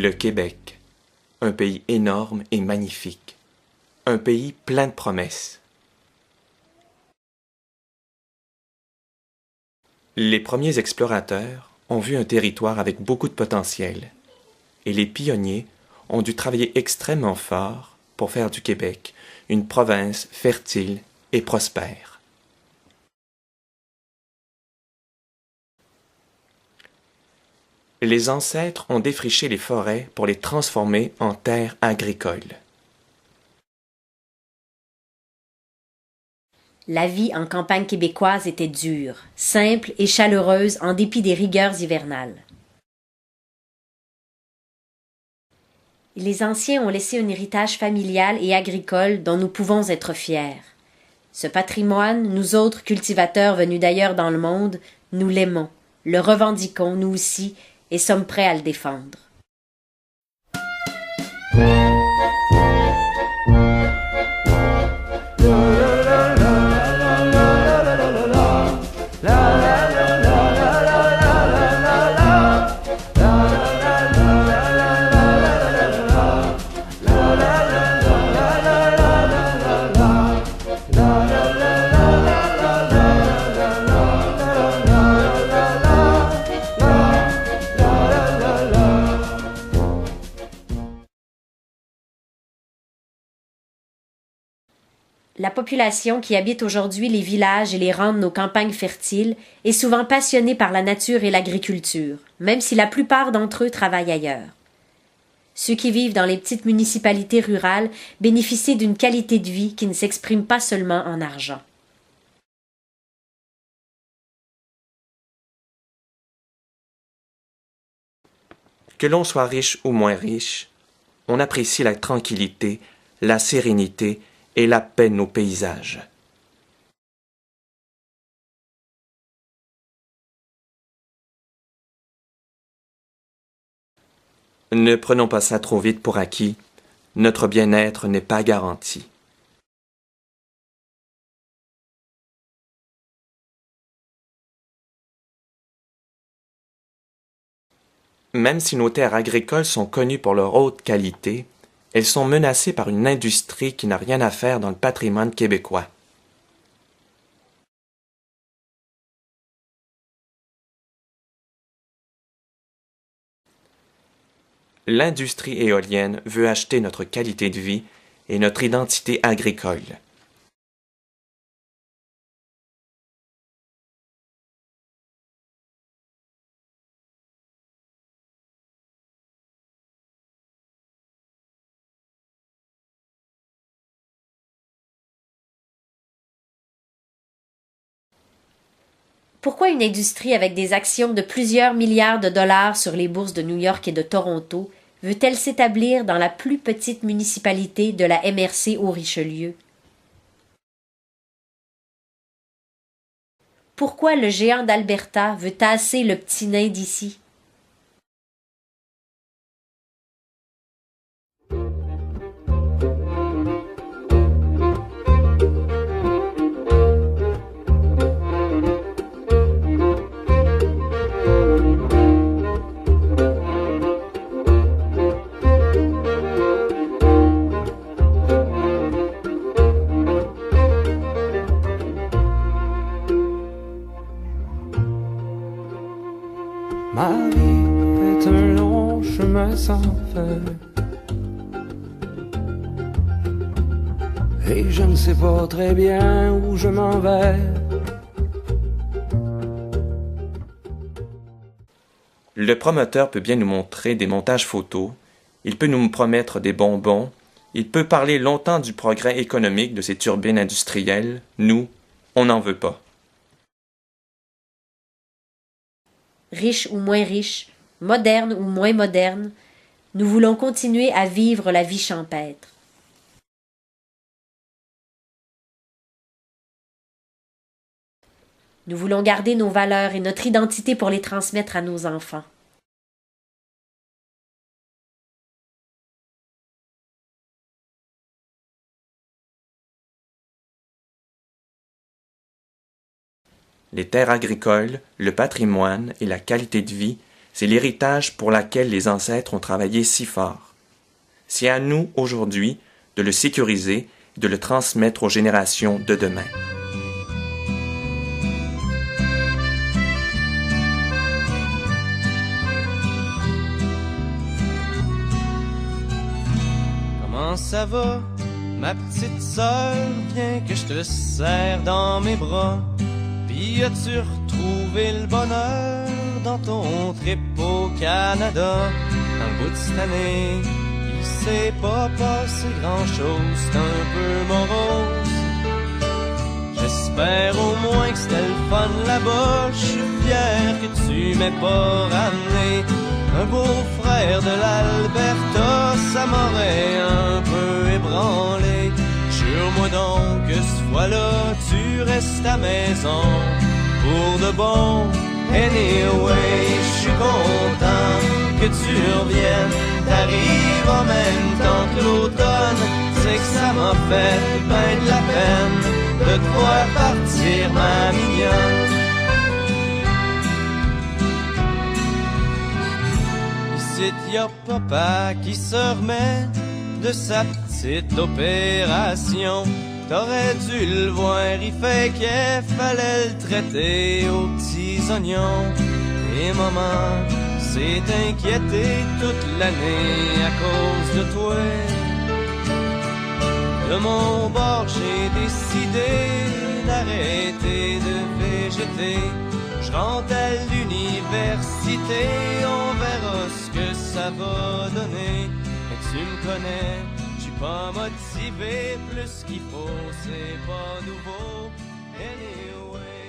Le Québec, un pays énorme et magnifique, un pays plein de promesses. Les premiers explorateurs ont vu un territoire avec beaucoup de potentiel, et les pionniers ont dû travailler extrêmement fort pour faire du Québec une province fertile et prospère. Les ancêtres ont défriché les forêts pour les transformer en terres agricoles. La vie en campagne québécoise était dure, simple et chaleureuse en dépit des rigueurs hivernales. Les anciens ont laissé un héritage familial et agricole dont nous pouvons être fiers. Ce patrimoine, nous autres cultivateurs venus d'ailleurs dans le monde, nous l'aimons, le revendiquons nous aussi et sommes prêts à le défendre. La population qui habite aujourd'hui les villages et les rangs de nos campagnes fertiles est souvent passionnée par la nature et l'agriculture, même si la plupart d'entre eux travaillent ailleurs. Ceux qui vivent dans les petites municipalités rurales bénéficient d'une qualité de vie qui ne s'exprime pas seulement en argent. Que l'on soit riche ou moins riche, on apprécie la tranquillité, la sérénité et la paix de nos paysages. Ne prenons pas ça trop vite pour acquis, notre bien-être n'est pas garanti. Même si nos terres agricoles sont connues pour leur haute qualité, elles sont menacées par une industrie qui n'a rien à faire dans le patrimoine québécois. L'industrie éolienne veut acheter notre qualité de vie et notre identité agricole. Pourquoi une industrie avec des actions de plusieurs milliards de dollars sur les bourses de New York et de Toronto veut-elle s'établir dans la plus petite municipalité de la MRC au Richelieu? Pourquoi le géant d'Alberta veut tasser le petit nain d'ici? Ma vie est un long chemin sans fin, et je ne sais pas très bien où je m'en vais. Le promoteur peut bien nous montrer des montages photos, il peut nous promettre des bonbons, il peut parler longtemps du progrès économique de ces turbines industrielles. Nous, on n'en veut pas. Riches ou moins riches, modernes ou moins modernes, nous voulons continuer à vivre la vie champêtre. Nous voulons garder nos valeurs et notre identité pour les transmettre à nos enfants. Les terres agricoles, le patrimoine et la qualité de vie C'est l'héritage pour lequel les ancêtres ont travaillé si fort. C'est à nous, aujourd'hui, de le sécuriser et de le transmettre aux générations de demain. Comment ça va, ma petite sœur? Viens que je te serre dans mes bras. Puis as-tu retrouvé le bonheur dans ton trip au Canada? Dans le bout de cette année, il s'est pas passé grand-chose, c'est un peu morose. J'espère au moins que c'était le fun là-bas. Je suis fier que tu m'aies pas ramené un beau-frère de l'Alberta, ça m'aurait un peu ébranlé. Jure-moi donc que cette fois-là, tu restes à maison pour de bon. Anyway, je suis content que tu reviennes. T'arrives en même temps que l'automne. C'est que ça m'a fait ben de la peine de te voir partir, ma mignonne. Il y a papa qui se remet de sa petite opération. T'aurais dû le voir, il fait qu'il fallait le traiter aux petits oignons. Et maman s'est inquiétée toute l'année à cause de toi. De mon bord, j'ai décidé d'arrêter de végéter. Je rentre à l'université, on verra ce que ça va donner. Mais tu me connais, je suis pas motivé, plus qu'il faut, c'est pas nouveau. Anyway.